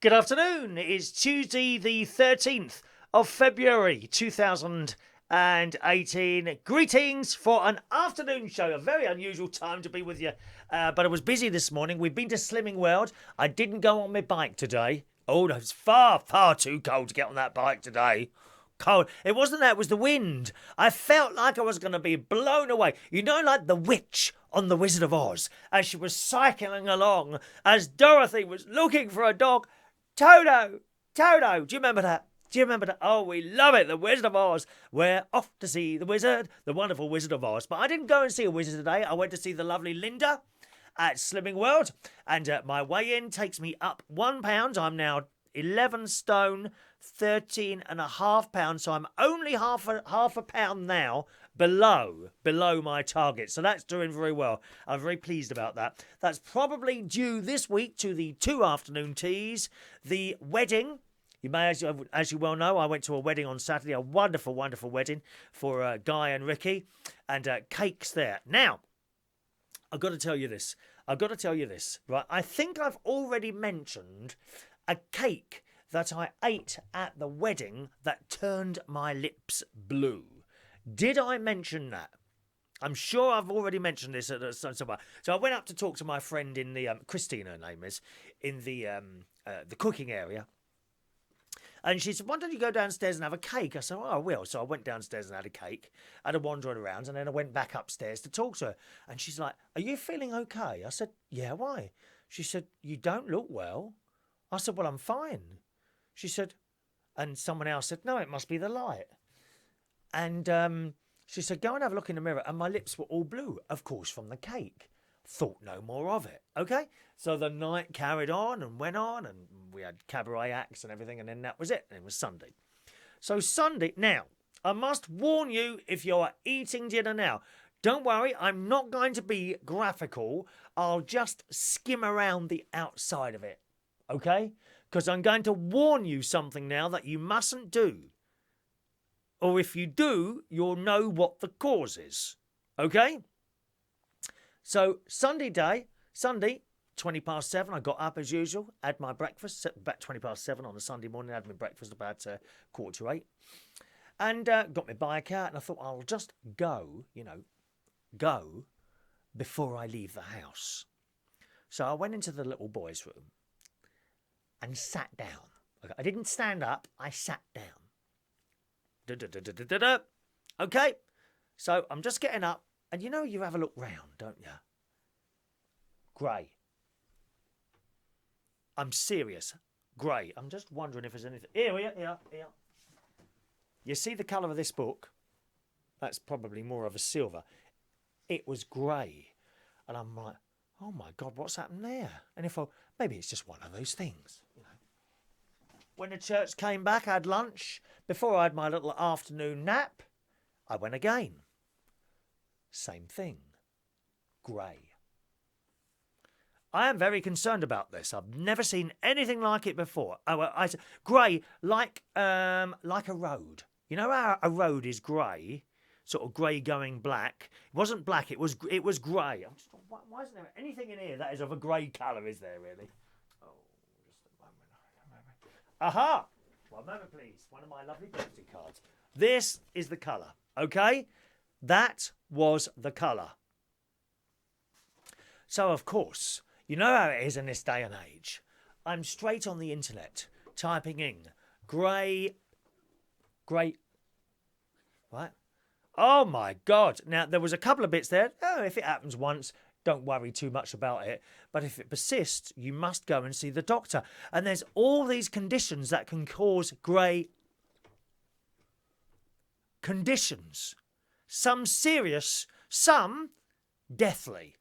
Good afternoon. It's Tuesday, the 13th of February 2018. Greetings for an afternoon show. A very unusual time to be with you. But I was busy this morning. We've been to Slimming World. I didn't go on my bike today. Oh, no, it's far, far too cold to get on that bike today. Cold. It wasn't that, it was the wind. I felt like I was going to be blown away. You know, like the witch on The Wizard of Oz, as she was cycling along, as Dorothy was looking for a dog. Toto! Toto! Do you remember that? Do you remember that? Oh, we love it. The Wizard of Oz. We're off to see the wizard, the wonderful Wizard of Oz. But I didn't go and see a wizard today. I went to see the lovely Linda at Slimming World. And my weigh-in takes me up £1. I'm now 11 stone, 13 and a half pounds. So I'm only half a pound now below my target. So that's doing very well. I'm very pleased about that. That's probably due this week to the 2 afternoon teas, the wedding. You may, as you well know, I went to a wedding on Saturday, a wonderful, wonderful wedding for Guy and Ricky, and cakes there. Now, I've got to tell you this, right? I think I've already mentioned a cake that I ate at the wedding that turned my lips blue. Did I mention that? I'm sure I've already mentioned this at somewhere. So I went up to talk to my friend in the Christine, her name is, in the cooking area. And she said, why don't you go downstairs and have a cake? I said, oh, I will. So I went downstairs and had a cake, had a wandering around, and then I went back upstairs to talk to her. And she's like, are you feeling okay? I said, yeah, why? She said, you don't look well. I said, well, I'm fine. She said, and someone else said, no, it must be the light. And she said, go and have a look in the mirror. And my lips were all blue, of course, from the cake. Thought no more of it. Okay? So the night carried on and went on, and we had cabaret acts and everything, and then that was it. And it was Sunday. So Sunday, now, I must warn you, if you're eating dinner now, don't worry, I'm not going to be graphical. I'll just skim around the outside of it. Okay? Because I'm going to warn you something now that you mustn't do. Or if you do, you'll know what the cause is. Okay? So, Sunday, 20 past 7, I got up as usual, had my breakfast, about 20 past 7 on a Sunday morning, had my breakfast about 7:45. And got my bike out, and I thought, I'll just go before I leave the house. So I went into the little boys' room and sat down. Okay, I didn't stand up, I sat down. Okay, so I'm just getting up, and you know you have a look round, don't you? Grey. I'm serious. Grey. I'm just wondering if there's anything. Here. You see the colour of this book? That's probably more of a silver. It was grey. And I'm like, oh my God, what's happened there? And if maybe it's just one of those things, you know. When the church came back, I had lunch. Before I had my little afternoon nap, I went again. Same thing. Grey. I am very concerned about this. I've never seen anything like it before. Grey, like a road. You know how a road is grey, sort of grey going black. It wasn't black. It was grey. Why isn't there anything in here that is of a grey colour? Is there really? Oh, just a moment. Aha! 1 moment, please. One of my lovely birthday cards. This is the colour. Okay, that was the colour. So of course. You know how it is in this day and age. I'm straight on the internet, typing in grey, what? Oh my God. Now, there was a couple of bits there. Oh, if it happens once, don't worry too much about it. But if it persists, you must go and see the doctor. And there's all these conditions that can cause grey conditions. Some serious, some deathly.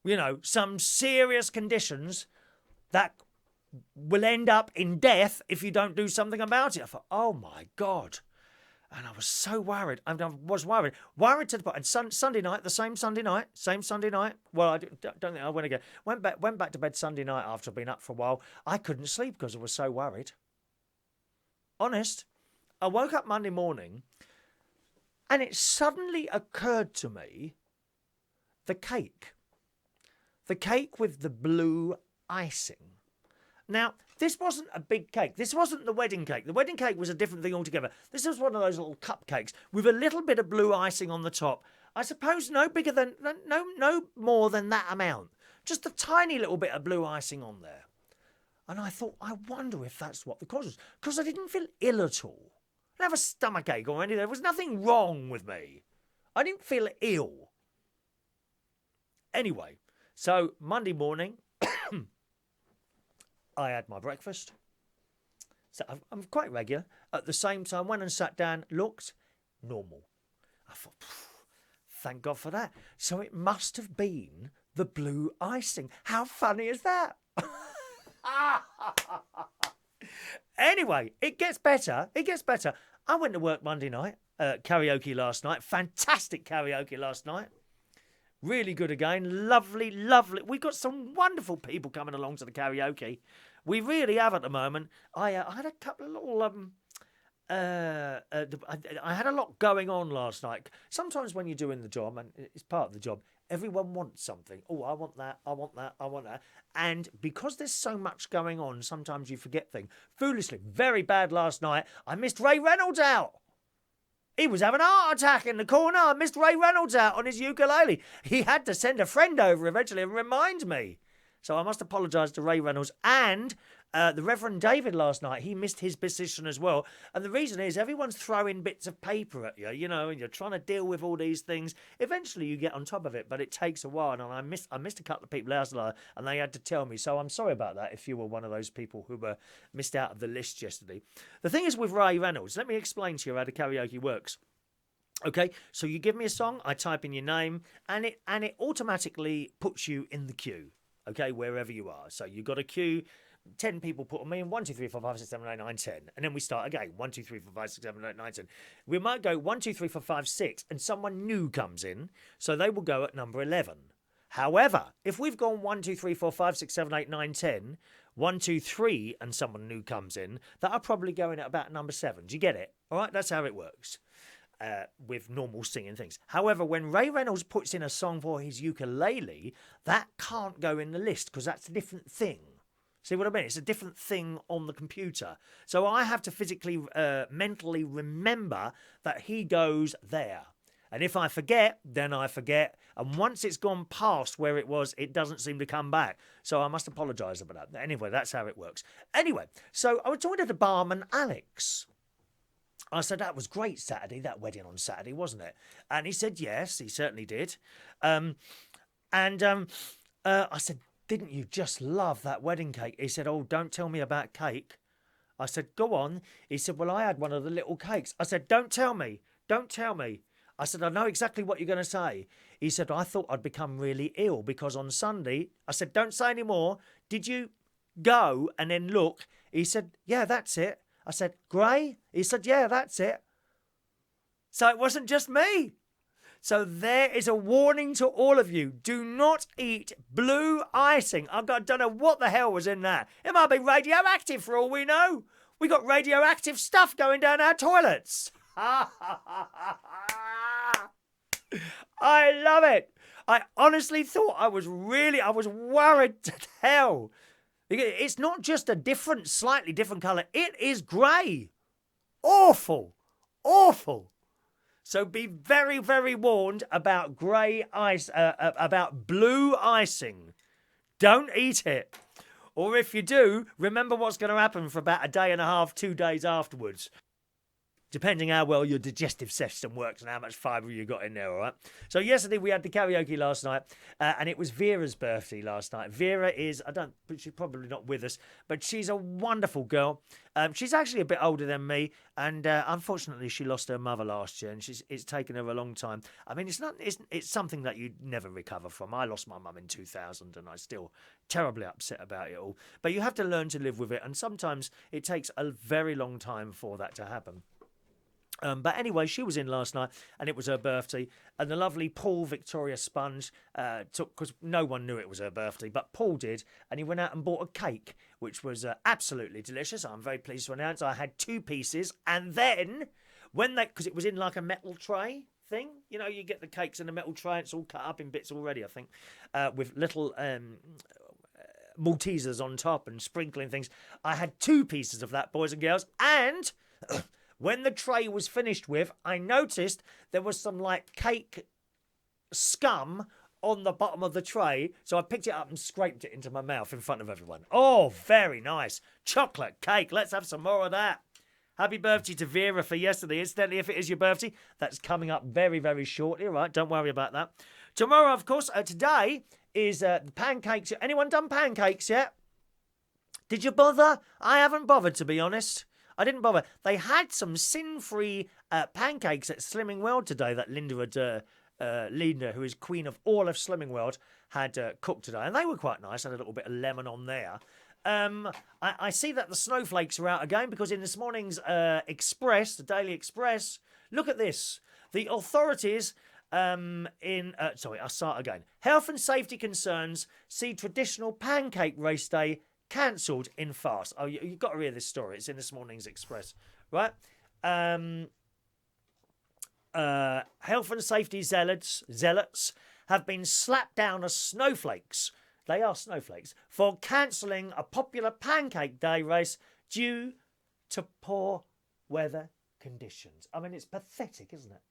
You know, some serious conditions that will end up in death if you don't do something about it. I thought, oh my God. And I was so worried. I was worried to the point. And Sunday night, same Sunday night. Well, I don't think I went again. Went back to bed Sunday night after I'd been up for a while. I couldn't sleep because I was so worried. Honest. I woke up Monday morning and it suddenly occurred to me the cake. The cake with the blue icing. Now, this wasn't a big cake. This wasn't the wedding cake. The wedding cake was a different thing altogether. This was one of those little cupcakes with a little bit of blue icing on the top. I suppose no bigger than, no more than that amount. Just a tiny little bit of blue icing on there. And I thought, I wonder if that's what the cause was. Because I didn't feel ill at all. I didn't have a stomachache or anything. There was nothing wrong with me. I didn't feel ill. Anyway, so Monday morning, I had my breakfast. So I'm quite regular. At the same time, went and sat down, looked normal. I thought, thank God for that. So it must have been the blue icing. How funny is that? Anyway, it gets better. It gets better. I went to work Monday night. Karaoke last night. Fantastic karaoke last night. Really good again. Lovely, lovely. We've got some wonderful people coming along to the karaoke. We really have at the moment. I had a couple of little... I had a lot going on last night. Sometimes when you're doing the job, and it's part of the job, everyone wants something. Oh, I want that, I want that, I want that. And because there's so much going on, sometimes you forget things. Foolishly, very bad last night, I missed Ray Reynolds out. He was having a heart attack in the corner. I missed Ray Reynolds out on his ukulele. He had to send a friend over eventually and remind me. So I must apologise to Ray Reynolds. And the Reverend David last night, he missed his position as well. And the reason is everyone's throwing bits of paper at you, you know, and you're trying to deal with all these things. Eventually you get on top of it, but it takes a while. And I missed a couple of people last night, and they had to tell me. So I'm sorry about that if you were one of those people who were missed out of the list yesterday. The thing is with Ray Reynolds, let me explain to you how the karaoke works. Okay, so you give me a song, I type in your name, and it automatically puts you in the queue. Okay, wherever you are. So you've got a queue. 10 people put on me, and 1, 2, 3, 4, 5, 6, 7, 8, 9, 10. And then we start again. 1, 2, 3, 4, 5, 6, 7, 8, 9, 10. We might go 1, 2, 3, 4, 5, 6, and someone new comes in. So they will go at number 11. However, if we've gone 1, 2, 3, 4, 5, 6, 7, 8, 9, 10, 1, 2, 3, and someone new comes in, that are probably going at about number 7. Do you get it? All right, that's how it works. With normal singing things. However, when Ray Reynolds puts in a song for his ukulele, that can't go in the list because that's a different thing. See what I mean? It's a different thing on the computer. So I have to physically, mentally remember that he goes there. And if I forget, then I forget. And once it's gone past where it was, it doesn't seem to come back. So I must apologise about that. Anyway, that's how it works. Anyway, so I was talking to the barman, Alex. I said, that was great Saturday, that wedding on Saturday, wasn't it? And he said, yes, he certainly did. I said, didn't you just love that wedding cake? He said, oh, don't tell me about cake. I said, go on. He said, well, I had one of the little cakes. I said, don't tell me. Don't tell me. I said, I know exactly what you're going to say. He said, I thought I'd become really ill because on Sunday, I said, don't say any more. Did you go and then look? He said, yeah, that's it. I said, grey? He said, yeah, that's it. So it wasn't just me. So there is a warning to all of you. Do not eat blue icing. I don't know what the hell was in that. It might be radioactive for all we know. We got radioactive stuff going down our toilets. I love it. I honestly thought I was worried to hell. It's not just a different, slightly different colour. It is grey. Awful. Awful. So be very, very warned about grey ice, about blue icing. Don't eat it. Or if you do, remember what's going to happen for about a day and a half, 2 days afterwards. Depending how well your digestive system works and how much fibre you got in there, all right? So yesterday we had the karaoke last night, and it was Vera's birthday last night. Vera is, she's probably not with us, but she's a wonderful girl. She's actually a bit older than me, and unfortunately she lost her mother last year, and it's taken her a long time. I mean, it's something that you'd never recover from. I lost my mum in 2000, and I'm still terribly upset about it all. But you have to learn to live with it, and sometimes it takes a very long time for that to happen. But anyway, she was in last night, and it was her birthday, and the lovely Paul Victoria Sponge took, because no one knew it was her birthday, but Paul did, and he went out and bought a cake, which was absolutely delicious. I'm very pleased to announce I had 2 pieces, and then, because it was in like a metal tray thing, you know, you get the cakes in a metal tray, it's all cut up in bits already, I think, with little Maltesers on top and sprinkling things. I had 2 pieces of that, boys and girls, and when the tray was finished with, I noticed there was some like cake scum on the bottom of the tray, so I picked it up and scraped it into my mouth in front of everyone. Oh, very nice. Chocolate cake. Let's have some more of that. Happy birthday to Vera for yesterday. Incidentally, if it is your birthday, that's coming up very, very shortly. All right, don't worry about that. Tomorrow, of course, today is pancakes. Anyone done pancakes yet? Did you bother? I haven't bothered, to be honest. I didn't bother. They had some sin-free pancakes at Slimming World today that Linda, who is queen of all of Slimming World, had cooked today. And they were quite nice. Had a little bit of lemon on there. I see that the snowflakes are out again because in this morning's Express, the Daily Express, look at this. The authorities I'll start again. Health and safety concerns see traditional pancake race day cancelled in Fast. Oh, you've got to read this story. It's in this morning's Express, right? Health and safety zealots have been slapped down as snowflakes. They are snowflakes for cancelling a popular pancake day race due to poor weather conditions. I mean, it's pathetic, isn't it?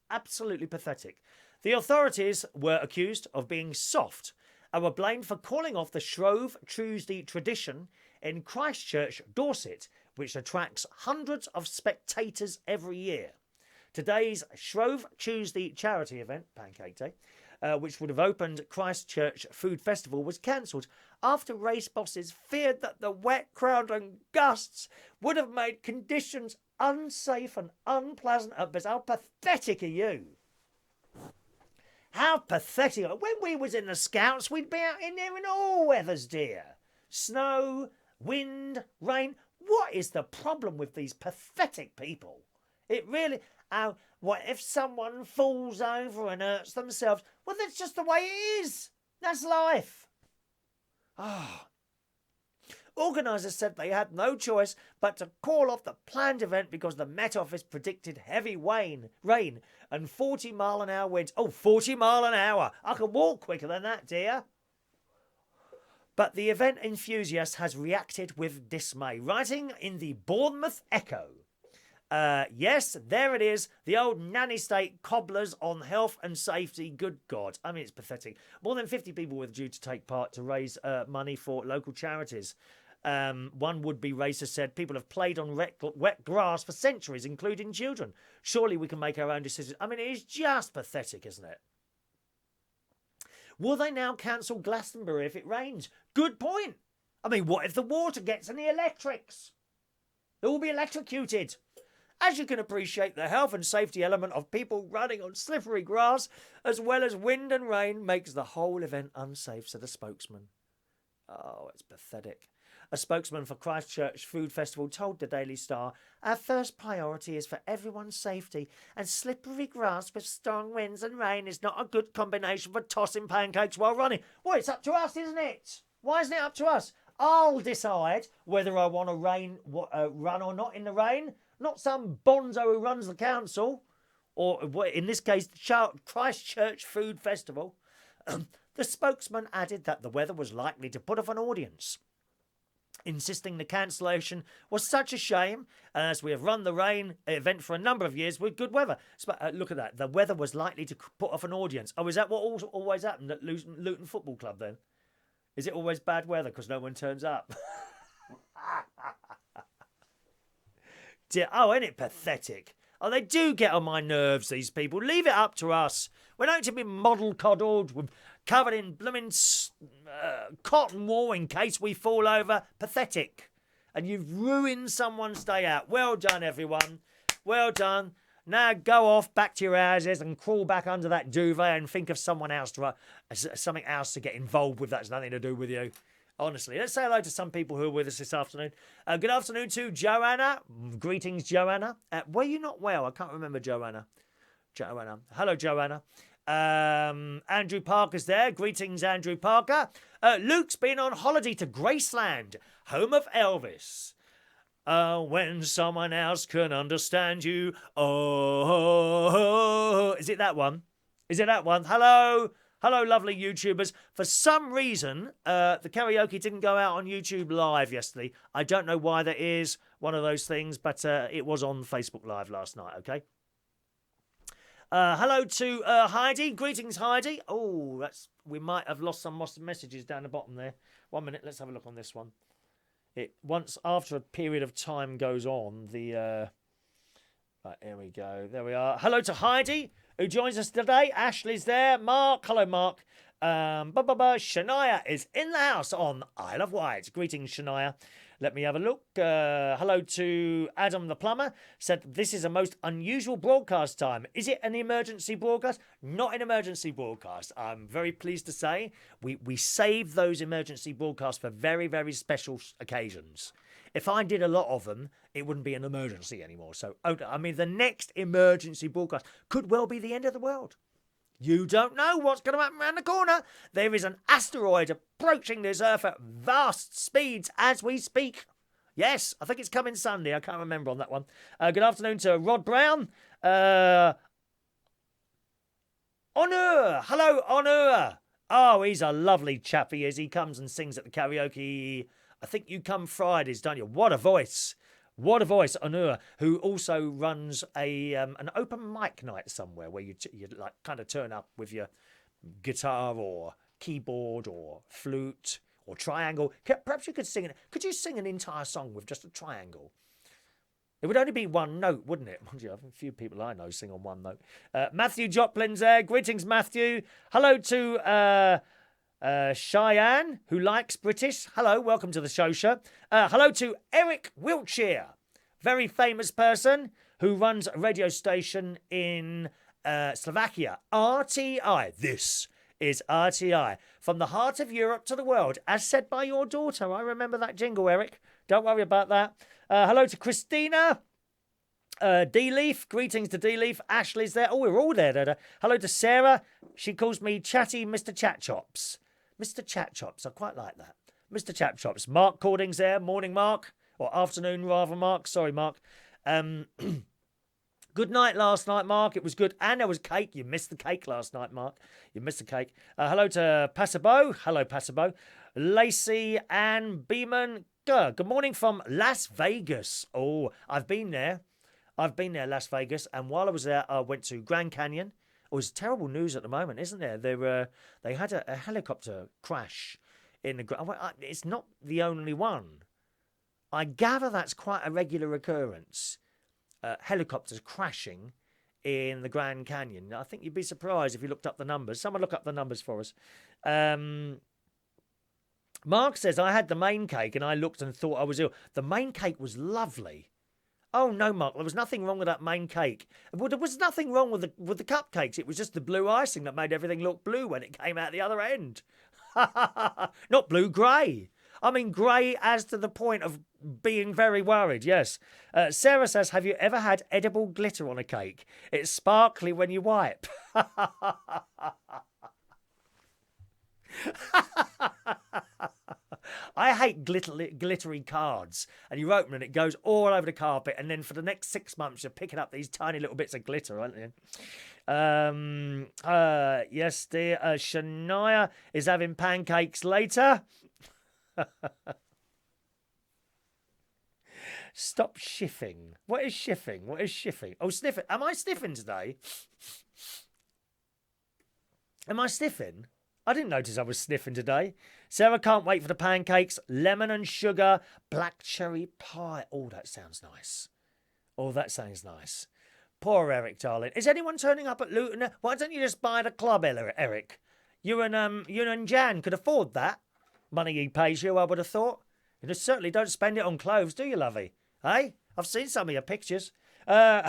Absolutely pathetic. The authorities were accused of being soft and were blamed for calling off the Shrove Tuesday tradition in Christchurch, Dorset, which attracts hundreds of spectators every year. Today's Shrove Tuesday charity event, Pancake Day, which would have opened Christchurch Food Festival, was cancelled after race bosses feared that the wet crowd and gusts would have made conditions unsafe and unpleasant at best. How pathetic are you? How pathetic. When we was in the Scouts, we'd be out in there in all weathers, dear. Snow, wind, rain. What is the problem with these pathetic people? It really... what if someone falls over and hurts themselves? Well, that's just the way it is. That's life. Organisers said they had no choice but to call off the planned event because the Met Office predicted heavy rain and 40-mile-an-hour winds. Oh, 40 mile an hour. I can walk quicker than that, dear. But the event enthusiast has reacted with dismay, writing in the Bournemouth Echo. Yes, there it is. The old nanny state cobblers on health and safety. Good God. I mean, it's pathetic. More than 50 people were due to take part to raise money for local charities. One would-be racer said, people have played on wet grass for centuries, including children. Surely we can make our own decisions. I mean, it is just pathetic, isn't it? Will they now cancel Glastonbury if it rains? Good point. I mean, what if the water gets in the electrics? They will be electrocuted. As you can appreciate, the health and safety element of people running on slippery grass, as well as wind and rain, makes the whole event unsafe, said a spokesman. Oh, it's pathetic. A spokesman for Christchurch Food Festival told the Daily Star, our first priority is for everyone's safety, and slippery grass with strong winds and rain is not a good combination for tossing pancakes while running. Well, it's up to us, isn't it? Why isn't it up to us? I'll decide whether I want to run or not in the rain. Not some bonzo who runs the council, or in this case, the Christchurch Food Festival. The spokesman added that the weather was likely to put off an audience, insisting the cancellation was such a shame, as we have run the rain event for a number of years with good weather. Look at that. The weather was likely to put off an audience. Oh, is that what always happened at Luton Football Club then? Is it always bad weather because no one turns up? Oh, isn't it pathetic? Oh, they do get on my nerves, these people. Leave it up to us. We're not to be model-coddled, covered in blooming cotton wool in case we fall over. Pathetic. And you've ruined someone's day out. Well done, everyone. Well done. Now go off back to your houses and crawl back under that duvet and think of something else to get involved with that's nothing to do with you. Honestly, let's say hello to some people who are with us this afternoon. Good afternoon to Joanna. Greetings, Joanna. Were you not well? I can't remember Joanna. Hello, Joanna. Andrew Parker's there. Greetings, Andrew Parker. Luke's been on holiday to Graceland, home of Elvis. When someone else can understand you. Oh, is it that one? Hello, Hello, lovely YouTubers. For some reason, the karaoke didn't go out on YouTube Live yesterday. I don't know why that is. One of those things, but it was on Facebook Live last night, okay? Hello to Heidi. Greetings, Heidi. Oh, we might have lost some messages down the bottom there. 1 minute, let's have a look on this one. Once after a period of time goes on, the right, here we go. There we are. Hello to Heidi, who joins us today. Ashley's there. Mark. Hello, Mark. Shania is in the house on Isle of Wight. Greetings, Shania. Let me have a look. Hello to Adam the Plumber. Said, this is a most unusual broadcast time. Is it an emergency broadcast? Not an emergency broadcast. I'm very pleased to say we save those emergency broadcasts for very, very special occasions. If I did a lot of them, it wouldn't be an emergency anymore. So, I mean, the next emergency broadcast could well be the end of the world. You don't know what's going to happen around the corner. There is an asteroid approaching this Earth at vast speeds as we speak. Yes, I think it's coming Sunday. I can't remember on that one. Good afternoon to Rod Brown. Honour. Hello, Honour. Oh, he's a lovely chap, he is. He comes and sings at the karaoke. I think you come Fridays, don't you? What a voice. What a voice, Honour, who also runs an open mic night somewhere where you like kind of turn up with your guitar or keyboard or flute or triangle. Perhaps you could sing it. Could you sing an entire song with just a triangle? It would only be one note, wouldn't it? A few people I know sing on one note. Matthew Joplin's there. Greetings, Matthew. Hello to Cheyenne, who likes British. Hello, welcome to the show. Hello to Eric Wiltshire, very famous person who runs a radio station in Slovakia. RTI. This is RTI. From the heart of Europe to the world, as said by your daughter. I remember that jingle, Eric. Don't worry about that. Hello to Christina. D-Leaf, greetings to D-Leaf. Ashley's there. Oh, we're all there. Hello to Sarah. She calls me Chatty Mr. Chat Chops. Mr. Chat Chops, I quite like that. Mr. Chat Chops. Mark Cording's there. Morning, Mark. Or afternoon, rather, Mark. Sorry, Mark. Good night last night, Mark. It was good. And there was cake. You missed the cake last night, Mark. You missed the cake. Hello to Passabo. Hello, Passabo. Lacey Ann Beeman. Good morning from Las Vegas. Oh, I've been there. Las Vegas. And while I was there, I went to Grand Canyon. Oh, it's terrible news at the moment, isn't there? They had a helicopter crash in the. It's not the only one. I gather that's quite a regular occurrence. Helicopters crashing in the Grand Canyon. I think you'd be surprised if you looked up the numbers. Someone look up the numbers for us. Mark says, I had the main cake and I looked and thought I was ill. The main cake was lovely. Oh, no, Mark, there was nothing wrong with that main cake. Well, there was nothing wrong with the cupcakes. It was just the blue icing that made everything look blue when it came out the other end. Not blue, grey. I mean, grey as to the point of being very worried, yes. Sarah says, have you ever had edible glitter on a cake? It's sparkly when you wipe. I hate glittery cards. And you open it, it goes all over the carpet, and then for the next 6 months you're picking up these tiny little bits of glitter, aren't you? Yes, dear. Shania is having pancakes later. Stop shiffing. What is shiffing? What is shiffing? Oh, sniffing. Am I sniffing today? Am I sniffing? I didn't notice I was sniffing today. Sarah can't wait for the pancakes. Lemon and sugar. Black cherry pie. Oh, that sounds nice. Oh, that sounds nice. Poor Eric, darling. Is anyone turning up at Luton? Why don't you just buy the club, Eric? You and Jan could afford that. Money he pays you, I would have thought. You just certainly don't spend it on clothes, do you, lovey? Hey? I've seen some of your pictures. Hello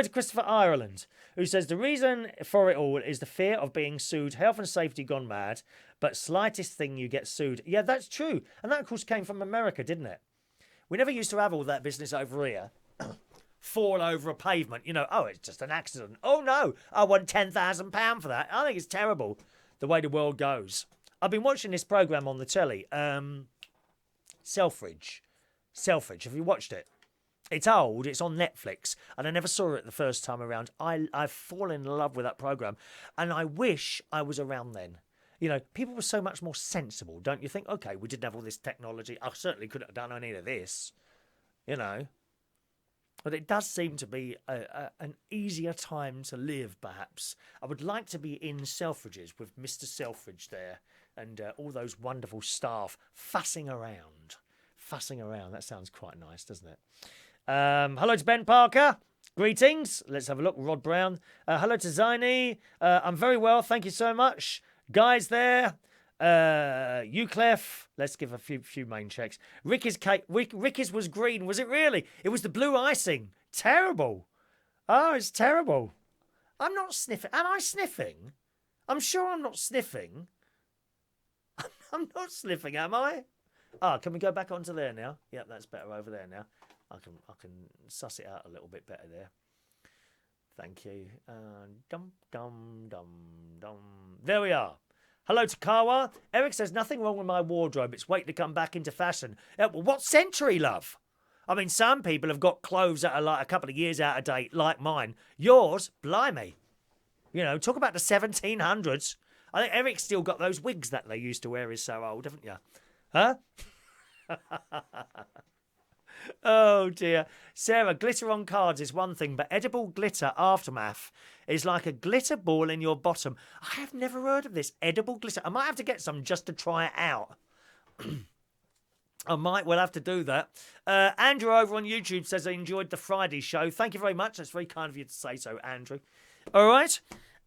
to Christopher Ireland, who says the reason for it all is the fear of being sued, health and safety gone mad, but slightest thing you get sued. Yeah, that's true. And that, of course, came from America, didn't it? We never used to have all that business over here. Fall over a pavement, oh, it's just an accident. Oh, no, I want £10,000 for that. I think it's terrible, the way the world goes. I've been watching this programme on the telly, Selfridge. Have you watched it? It's old. It's on Netflix, and I never saw it the first time around. I've fallen in love with that program, and I wish I was around then. You know, people were so much more sensible, don't you think? Okay, we didn't have all this technology. I certainly couldn't have done any of this, you know. But it does seem to be an easier time to live, perhaps. I would like to be in Selfridges with Mr. Selfridge there and all those wonderful staff fussing around. Fussing around. That sounds quite nice, doesn't it? Hello to Ben Parker. Greetings. Let's have a look. Rod Brown. Hello to Ziny. I'm very well. Thank you so much. Guys there. Uclef. Let's give a few main checks. Ricky's cake. Ricky's was green. Was it really? It was the blue icing. Terrible. Oh, it's terrible. I'm not sniffing. Am I sniffing? I'm sure I'm not sniffing. I'm not sniffing, am I? Ah, can we go back onto there now? Yep, that's better over there now. I can suss it out a little bit better there. Thank you. Dum dum dum dum. There we are. Hello to Kawa. Eric says nothing wrong with my wardrobe. It's waiting to come back into fashion. Well, what century, love? I mean, some people have got clothes that are like a couple of years out of date, like mine. Yours, blimey. You know, talk about the 1700s. I think Eric's still got those wigs that they used to wear. Is so old, haven't you? Huh? Oh dear. Sarah, glitter on cards is one thing, but edible glitter aftermath is like a glitter ball in your bottom. I have never heard of this. Edible glitter. I might have to get some just to try it out. We'll have to do that. Andrew over on YouTube says I enjoyed the Friday show. Thank you very much. That's very kind of you to say so, Andrew. All right.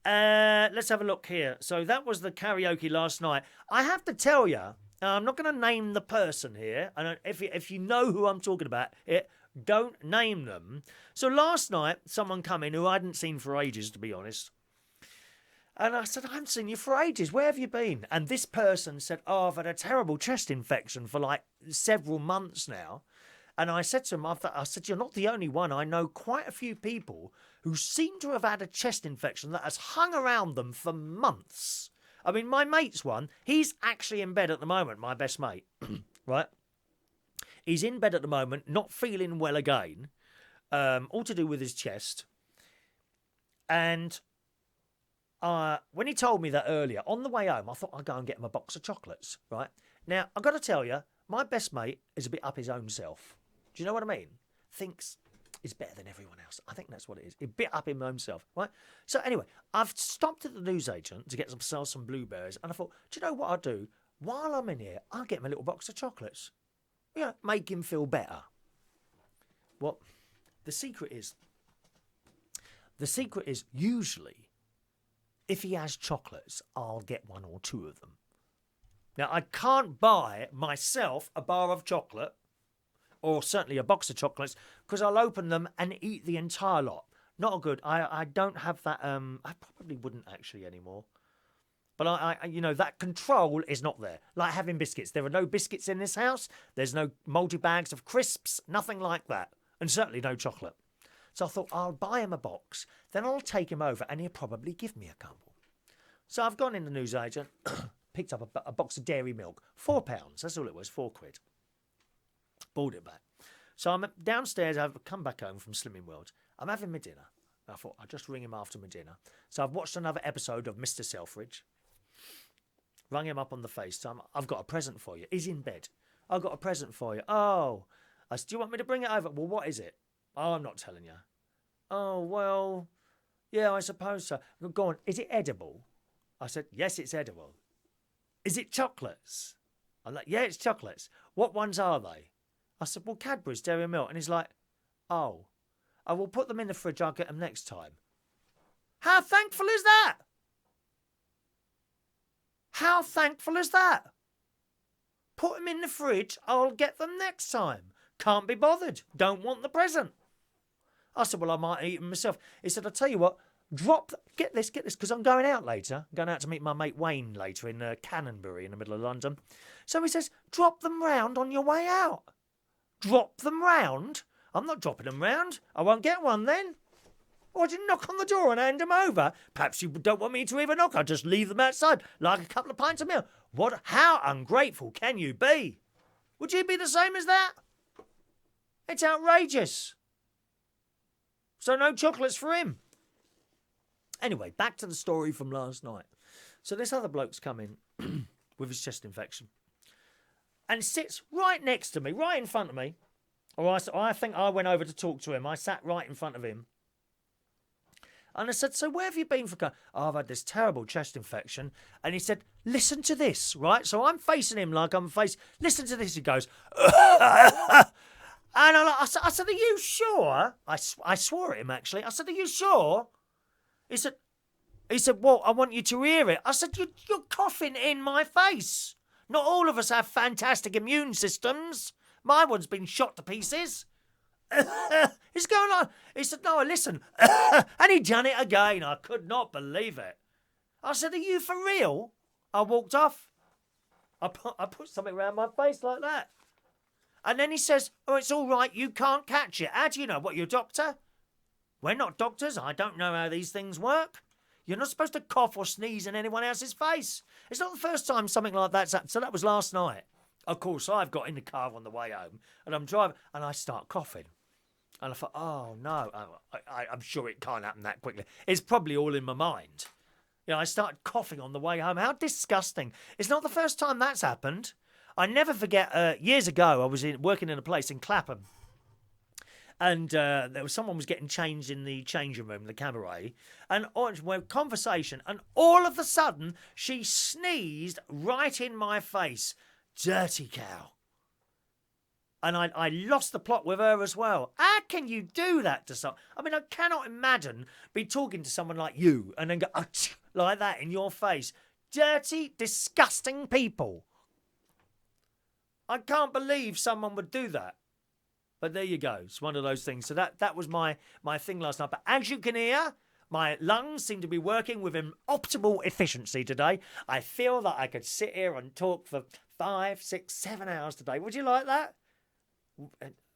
Let's have a look here. So that was the karaoke last night. I have to tell you, I'm not going to name the person here. And if you know who I'm talking about, don't name them. So last night, someone come in who I hadn't seen for ages, to be honest. And I said, I haven't seen you for ages. Where have you been? And this person said, oh, I've had a terrible chest infection for like several months now. And I said to him, I said, you're not the only one. I know quite a few people who seem to have had a chest infection that has hung around them for months. I mean, my mate's one, he's actually in bed at the moment, my best mate, right? He's in bed at the moment, not feeling well again, all to do with his chest. And when he told me that earlier, on the way home, I thought I'd go and get him a box of chocolates, right? Now, I've got to tell you, my best mate is a bit up his own self. Do you know what I mean? Thinks is better than everyone else. I think that's what it is. A bit up in himself, right? So anyway, I've stopped at the newsagent to get some blueberries, and I thought, do you know what I'll do? While I'm in here, I'll get him a little box of chocolates. You know, make him feel better. Well, the secret is usually, if he has chocolates, I'll get one or two of them. Now, I can't buy myself a bar of chocolate, or certainly a box of chocolates, because I'll open them and eat the entire lot. Not good. I don't have that. I probably wouldn't actually anymore. But I that control is not there. Like having biscuits. There are no biscuits in this house. There's no multi-bags of crisps. Nothing like that. And certainly no chocolate. So I thought I'll buy him a box. Then I'll take him over and he'll probably give me a couple. So I've gone in the newsagent, picked up a box of dairy milk. £4. That's all it was. £4. Bought it back. So I'm downstairs. I've come back home from Slimming World. I'm having my dinner. I thought I'll just ring him after my dinner. So I've watched another episode of Mr. Selfridge. Rung him up on the FaceTime. I've got a present for you. He's in bed. I've got a present for you. Oh. I said, do you want me to bring it over? Well, what is it? Oh, I'm not telling you. Oh, well, yeah, I suppose so. Go on. Is it edible? I said, yes, it's edible. Is it chocolates? I'm like, yeah, it's chocolates. What ones are they? I said, well, Cadbury's Dairy Milk. And he's like, oh, I will put them in the fridge. I'll get them next time. How thankful is that? How thankful is that? Put them in the fridge. I'll get them next time. Can't be bothered. Don't want the present. I said, well, I might eat them myself. He said, I'll tell you what, get this, because I'm going out later. I'm going out to meet my mate Wayne later in Canonbury in the middle of London. So he says, drop them round on your way out. Drop them round? I'm not dropping them round. I won't get one then. Or I didn't knock on the door and hand them over. Perhaps you don't want me to even knock. I'll just leave them outside like a couple of pints of milk. What? How ungrateful can you be? Would you be the same as that? It's outrageous. So no chocolates for him. Anyway, back to the story from last night. So this other bloke's come in with his chest infection and sits right next to me, right in front of me. Or I think I went over to talk to him. I sat right in front of him. And I said, so where have you been for? Oh, I've had this terrible chest infection. And he said, listen to this, right? So I'm facing him like I'm facing... Listen to this. He goes... And I said, are you sure? I swore at him, actually. I said, are you sure? He said, well, I want you to hear it. I said, you're coughing in my face. Not all of us have fantastic immune systems. My one's been shot to pieces. It's going on. He said, no, listen. And he done it again. I could not believe it. I said, are you for real? I walked off. I put something around my face like that. And then he says, oh, it's all right, you can't catch it. How do you know? What, you're a doctor? We're not doctors. I don't know how these things work. You're not supposed to cough or sneeze in anyone else's face. It's not the first time something like that's happened. So that was last night. Of course, I've got in the car on the way home, and I'm driving, and I start coughing. And I thought, oh, no, I'm sure it can't happen that quickly. It's probably all in my mind. You know, I started coughing on the way home. How disgusting. It's not the first time that's happened. I never forget, years ago, I was working in a place in Clapham. And someone was getting changed in the changing room, the cabaret. And conversation. And all of a sudden, she sneezed right in my face. Dirty cow. And I lost the plot with her as well. How can you do that to someone? I mean, I cannot imagine be talking to someone like you and then go, like that in your face. Dirty, disgusting people. I can't believe someone would do that. But there you go. It's one of those things. So that was my thing last night. But as you can hear, my lungs seem to be working with an optimal efficiency today. I feel that I could sit here and talk for 5, 6, 7 hours today. Would you like that?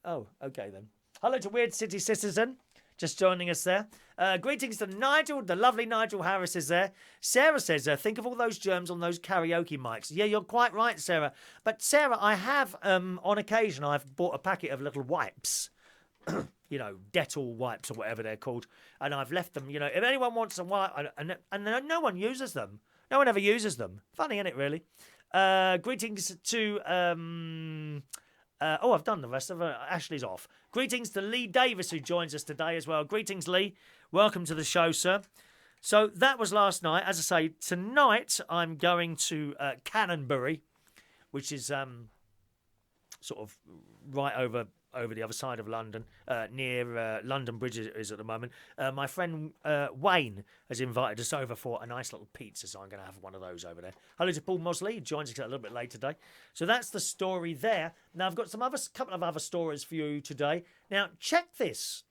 Oh, okay then. Hello to Weird City Citizen. Just joining us there. Greetings to Nigel. The lovely Nigel Harris is there. Sarah says, think of all those germs on those karaoke mics. Yeah, you're quite right, Sarah. But Sarah, I have, on occasion, I've bought a packet of little wipes. You know, Dettol wipes or whatever they're called. And I've left them, you know, if anyone wants a wipe, and no one uses them. No one ever uses them. Funny, isn't it, really? Greetings to... I've done the rest of it. Ashley's off. Greetings to Lee Davis, who joins us today as well. Greetings, Lee. Welcome to the show, sir. So that was last night. As I say, tonight I'm going to Canonbury, which is sort of right over the other side of London, near London Bridge is at the moment. My friend Wayne has invited us over for a nice little pizza, so I'm going to have one of those over there. Hello to Paul Mosley, who joins us a little bit late today. So that's the story there. Now, I've got couple of other stories for you today. Now, check this.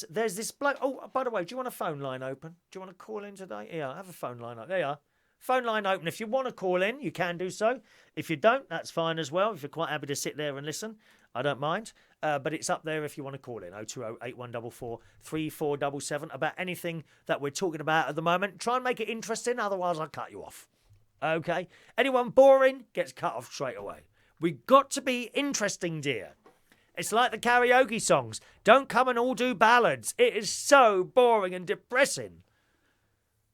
There's this bloke. Oh, by the way, do you want a phone line open? Do you want to call in today? Yeah, I have a phone line open. There you are. Phone line open. If you want to call in, you can do so. If you don't, that's fine as well. If you're quite happy to sit there and listen, I don't mind. But it's up there if you want to call in. 020-8144-3477 about anything that we're talking about at the moment. Try and make it interesting, otherwise I'll cut you off. Okay? Anyone boring gets cut off straight away. We got to be interesting, dear. It's like the karaoke songs. Don't come and all do ballads. It is so boring and depressing.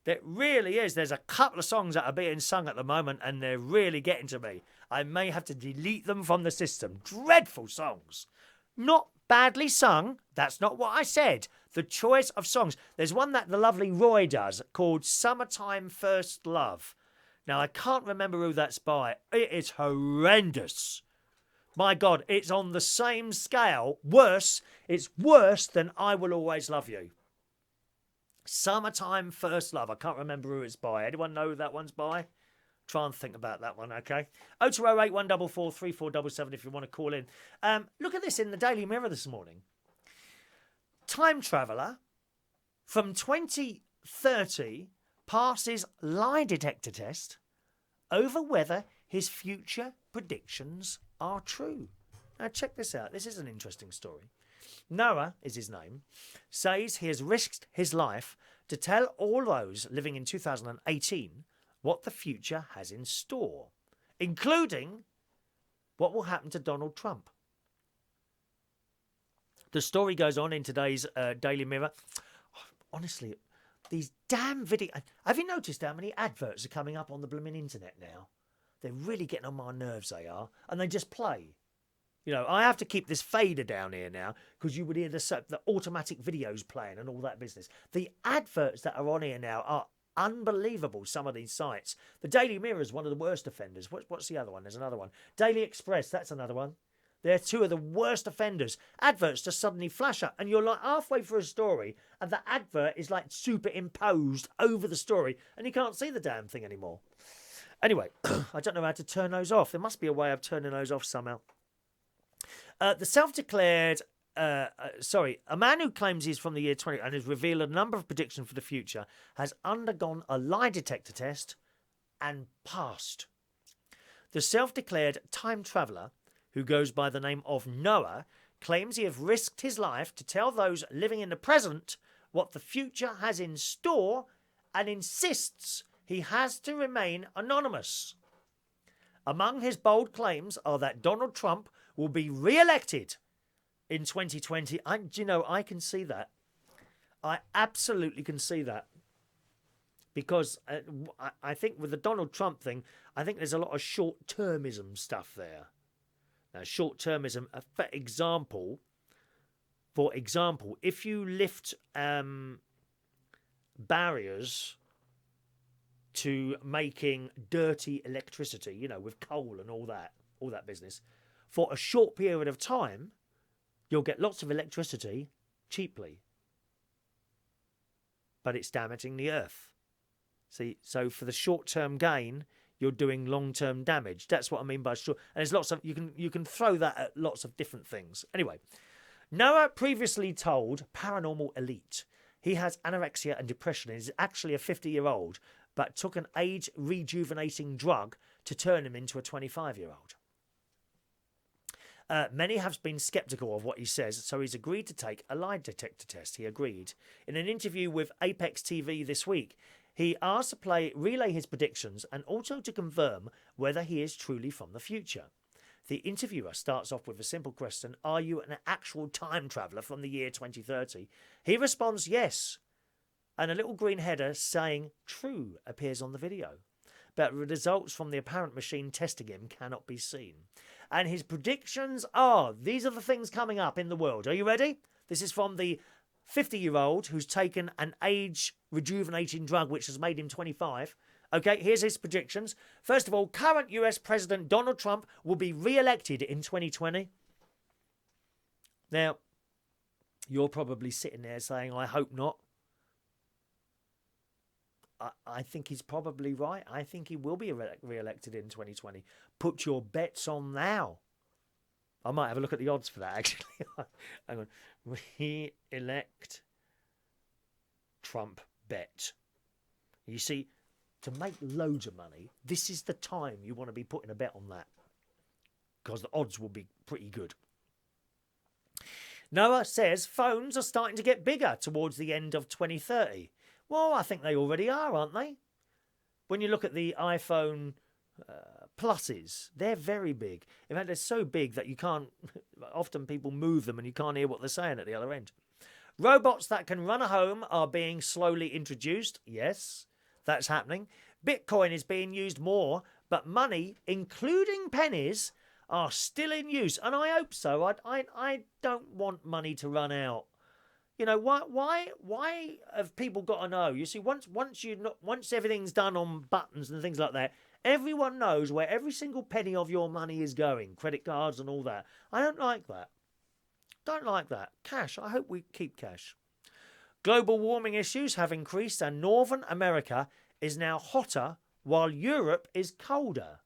It really is. There's a couple of songs that are being sung at the moment and they're really getting to me. I may have to delete them from the system. Dreadful songs. Not badly sung. That's not what I said. The choice of songs. There's one that the lovely Roy does called Summertime First Love. Now, I can't remember who that's by. It is horrendous. My God, it's on the same scale. Worse. It's worse than I Will Always Love You. Summertime First Love. I can't remember who it's by. Anyone know who that one's by? Try and think about that one, okay? 020-8144-3477 if you want to call in. Look at this in the Daily Mirror this morning. Time traveller from 2030 passes lie detector test over whether his future predictions are true. Now check this out. This is an interesting story. Noah is his name, says he has risked his life to tell all those living in 2018 what the future has in store, including what will happen to Donald Trump. The story goes on in today's Daily Mirror. Honestly, these damn video... Have you noticed how many adverts are coming up on the blooming internet now? They're really getting on my nerves, they are. And they just play. You know, I have to keep this fader down here now because you would hear the automatic videos playing and all that business. The adverts that are on here now are unbelievable, some of these sites. The Daily Mirror is one of the worst offenders. What's the other one? There's another one. Daily Express, that's another one. They're two of the worst offenders. Adverts just suddenly flash up and you're like halfway through a story and the advert is like superimposed over the story and you can't see the damn thing anymore. Anyway, I don't know how to turn those off. There must be a way of turning those off somehow. The self-declared, a man who claims he's from the year 20 and has revealed a number of predictions for the future has undergone a lie detector test and passed. The self-declared time traveller, who goes by the name of Noah, claims he has risked his life to tell those living in the present what the future has in store and insists he has to remain anonymous. Among his bold claims are that Donald Trump will be re-elected in 2020. I can see that. I absolutely can see that. Because I think with the Donald Trump thing, I think there's a lot of short-termism stuff there. Now, short-termism, for example, if you lift barriers to making dirty electricity, you know, with coal and all that business, for a short period of time, you'll get lots of electricity cheaply. But it's damaging the earth. See, so for the short-term gain, you're doing long-term damage. That's what I mean by short. And there's lots of you can throw that at lots of different things. Anyway, Noah previously told Paranormal Elite he has anorexia and depression and is actually a 50-year-old, but took an age-rejuvenating drug to turn him into a 25-year-old. Many have been sceptical of what he says, so he's agreed to take a lie detector test. He agreed. In an interview with Apex TV this week, he asked to relay his predictions and also to confirm whether he is truly from the future. The interviewer starts off with a simple question: are you an actual time traveller from the year 2030? He responds yes, and a little green header saying true appears on the video. But results from the apparent machine testing him cannot be seen. And his predictions are, these are the things coming up in the world. Are you ready? This is from the 50-year-old who's taken an age-rejuvenating drug which has made him 25. Okay, here's his predictions. First of all, current US President Donald Trump will be re-elected in 2020. Now, you're probably sitting there saying, I hope not. I think he's probably right. I think he will be re-elected in 2020. Put your bets on now. I might have a look at the odds for that, actually. Hang on. Re-elect Trump bet. You see, to make loads of money, this is the time you want to be putting a bet on that, because the odds will be pretty good. Noah says phones are starting to get bigger towards the end of 2030. Well, I think they already are, aren't they? When you look at the iPhone pluses, they're very big. In fact, they're so big that you can't... Often people move them and you can't hear what they're saying at the other end. Robots that can run a home are being slowly introduced. Yes, that's happening. Bitcoin is being used more, but money, including pennies, are still in use. And I hope so. I don't want money to run out. You know, why have people got to know? You see, once everything's done on buttons and things like that, everyone knows where every single penny of your money is going, credit cards and all that. I don't like that. Don't like that. Cash, I hope we keep cash. Global warming issues have increased and Northern America is now hotter while Europe is colder.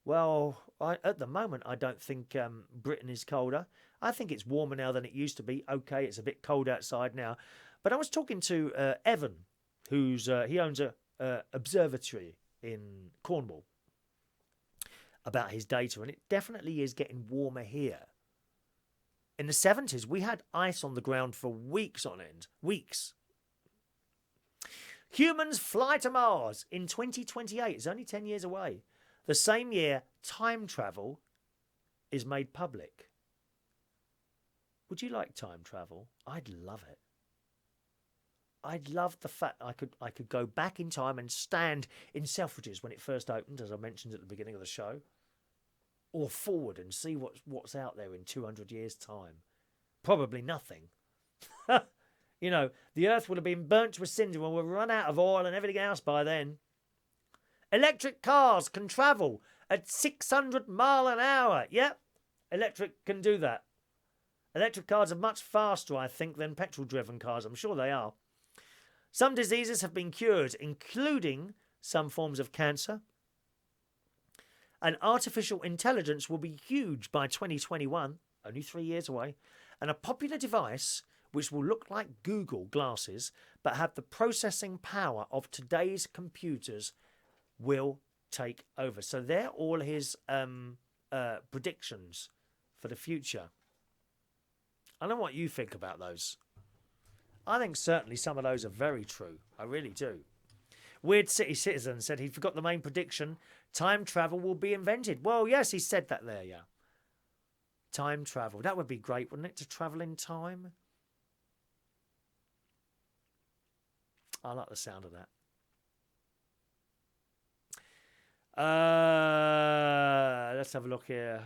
Well, at the moment, I don't think Britain is colder. I think it's warmer now than it used to be. Okay, it's a bit cold outside now. But I was talking to Evan, he owns a observatory in Cornwall, about his data, and it definitely is getting warmer here. In the 70s, we had ice on the ground for weeks on end. Weeks. Humans fly to Mars in 2028. It's only 10 years away. The same year, time travel is made public. Would you like time travel? I'd love it. I'd love the fact I could go back in time and stand in Selfridges when it first opened, as I mentioned at the beginning of the show, or forward and see what's out there in 200 years' time. Probably nothing. You know, the Earth would have been burnt to a cinder and we'll run out of oil and everything else by then. Electric cars can travel at 600 mile an hour. Yep, electric can do that. Electric cars are much faster, I think, than petrol-driven cars. I'm sure they are. Some diseases have been cured, including some forms of cancer. And artificial intelligence will be huge by 2021, only 3 years away. And a popular device which will look like Google glasses but have the processing power of today's computers will take over. So they're all his predictions for the future. I don't know what you think about those. I think certainly some of those are very true. I really do. Weird City Citizen said he forgot the main prediction. Time travel will be invented. Well, yes, he said that there, yeah. Time travel. That would be great, wouldn't it, to travel in time? I like the sound of that. Let's have a look here.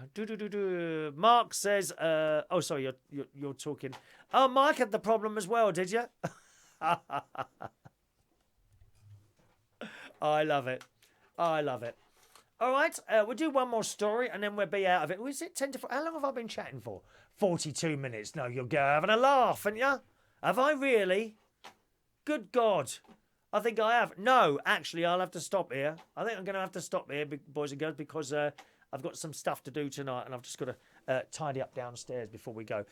Mark says, oh, sorry, you're talking. Oh, Mike had the problem as well, did you? I love it. I love it. All right, we'll do one more story and then we'll be out of it. Was it 10 to 4? How long have I been chatting for? 42 minutes. No, you're having a laugh, haven't you? Have I really? Good God. I think I have. No, actually, I'll have to stop here. I think I'm going to have to stop here, boys and girls, because I've got some stuff to do tonight and I've just got to tidy up downstairs before we go.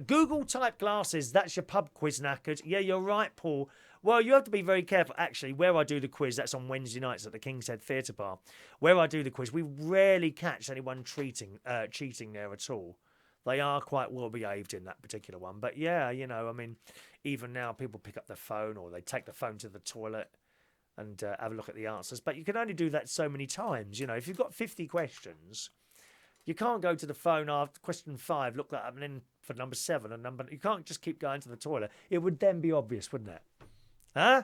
Google type glasses. That's your pub quiz knackered. Yeah, you're right, Paul. Well, you have to be very careful. Actually, where I do the quiz, that's on Wednesday nights at the King's Head Theatre Bar. Where I do the quiz, we rarely catch anyone cheating there at all. They are quite well behaved in that particular one. But yeah, you know, I mean, even now people pick up their phone or they take the phone to the toilet and have a look at the answers. But you can only do that so many times. You know, if you've got 50 questions, you can't go to the phone after question 5, look that up, and then for number 7 and number. You can't just keep going to the toilet. It would then be obvious, wouldn't it? Huh?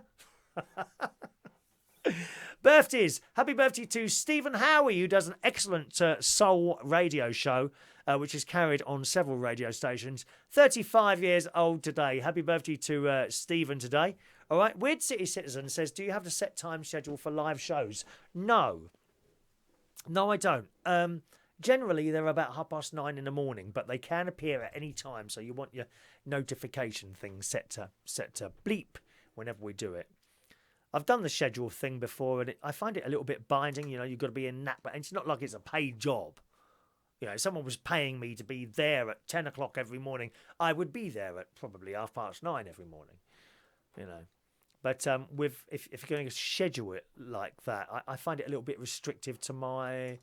Birthdays. Happy birthday to Stephen Howie, who does an excellent soul radio show, which is carried on several radio stations. 35 years old today. Happy birthday to Stephen today. All right. Weird City Citizen says, do you have a set time schedule for live shows? No. No, I don't. Generally, they're about 9:30 in the morning, but they can appear at any time. So you want your notification thing set to bleep whenever we do it. I've done the schedule thing before, and I find it a little bit binding. You know, you've got to be in that, but it's not like it's a paid job. You know, if someone was paying me to be there at 10 o'clock every morning, I would be there at probably 9:30 every morning. You know, but if you're going to schedule it like that, I find it a little bit restrictive to my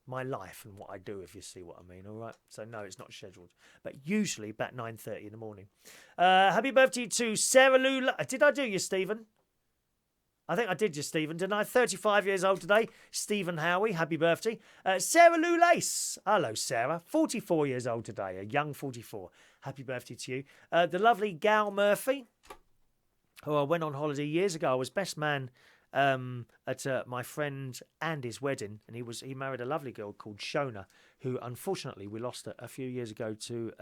life and what I do, if you see what I mean. All right, so no, it's not scheduled, but usually about 9:30 in the morning. Happy birthday to Sarah Lou. Did I do you, Stephen? I think I did you, Stephen, didn't I? 35 years old today. Stephen Howie, happy birthday. Sarah Lou Lace. Hello, Sarah. 44 years old today, a young 44. Happy birthday to you. The lovely Gail Murphy, who I went on holiday years ago. I was best man at my friend Andy's wedding, and he married a lovely girl called Shona, who unfortunately we lost a few years ago to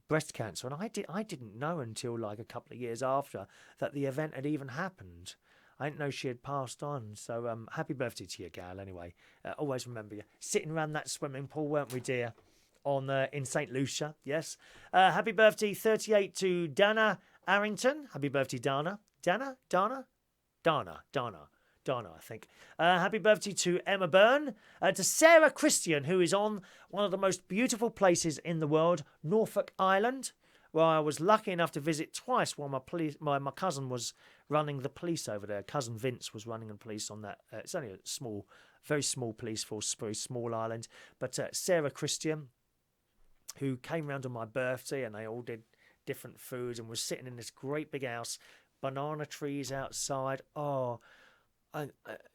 breast cancer, and I didn't know until like a couple of years after that the event had even happened. I didn't know she had passed on. So happy birthday to you, Gail. Anyway, always remember you sitting around that swimming pool, weren't we, dear? On in St. Lucia, yes. Happy birthday, 38 to Dana Arrington. Happy birthday, Dana. Dana, I think. Happy birthday to Emma Byrne. To Sarah Christian, who is on one of the most beautiful places in the world, Norfolk Island, where I was lucky enough to visit twice while my cousin was running the police over there. Cousin Vince was running the police on that. It's only a very small police force, very small island. But Sarah Christian, who came round on my birthday, and they all did different foods and was sitting in this great big house, banana trees outside. Oh,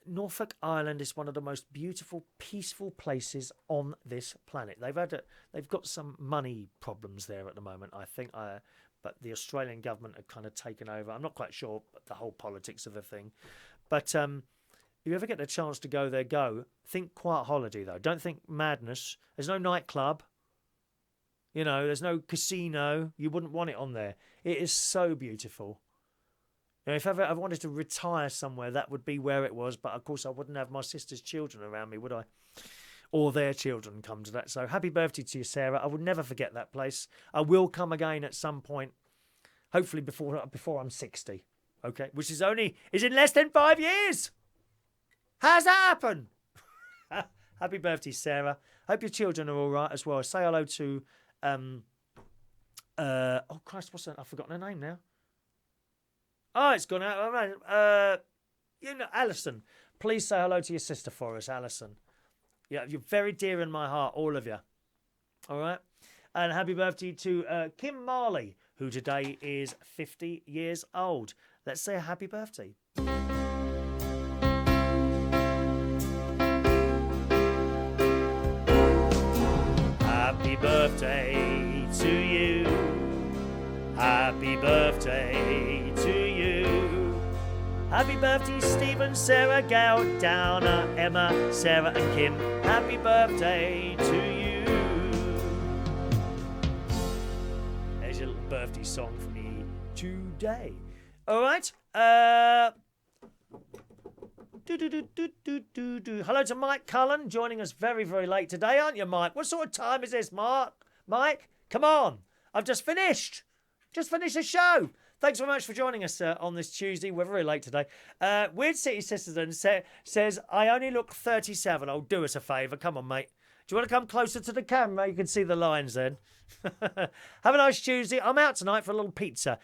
Norfolk Island is one of the most beautiful, peaceful places on this planet. They've got some money problems there at the moment, I think. But the Australian government have kind of taken over. I'm not quite sure the whole politics of the thing, but if you ever get the chance to go there, go. Think quiet holiday though. Don't think madness. There's no nightclub. You know, there's no casino. You wouldn't want it on there. It is so beautiful. You know, if ever I wanted to retire somewhere, that would be where it was. But of course, I wouldn't have my sister's children around me, would I? Or their children come to that. So happy birthday to you, Sarah. I will never forget that place. I will come again at some point, hopefully before I'm 60. Okay, which is in less than 5 years. How's that happen? Happy birthday, Sarah. Hope your children are all right as well. Say hello to oh Christ, what's that? I've forgotten her name now. Oh, it's gone out. Alison. Please say hello to your sister for us, Alison. Yeah, you're very dear in my heart, all of you. All right? And happy birthday to Kim Marley, who today is 50 years old. Let's say a happy birthday. Happy birthday to you. Happy birthday to you. Happy birthday, Stephen, Sarah, Gail, Downer, Emma, Sarah and Kim. Happy birthday to you. There's your little birthday song for me today. All right. Hello to Mike Cullen, joining us very, very late today, aren't you, Mike? What sort of time is this, Mike? Come on. I've just finished. Just finished the show. Thanks very much for joining us on this Tuesday. We're very late today. Weird City Citizen says, I only look 37. Oh, do us a favour. Come on, mate. Do you want to come closer to the camera? You can see the lines then. Have a nice Tuesday. I'm out tonight for a little pizza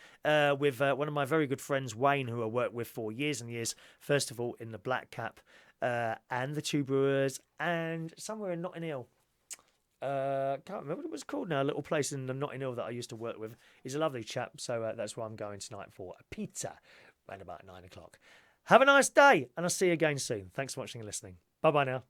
with one of my very good friends, Wayne, who I worked with for years and years. First of all, in the Black Cap and the Two Brewers and somewhere in Notting Hill. Can't remember what it was called now. A little place in the Notting Hill that I used to work with. He's a lovely chap, so that's where I'm going tonight for a pizza around about 9 o'clock. Have a nice day, and I'll see you again soon. Thanks for watching and listening. Bye-bye now.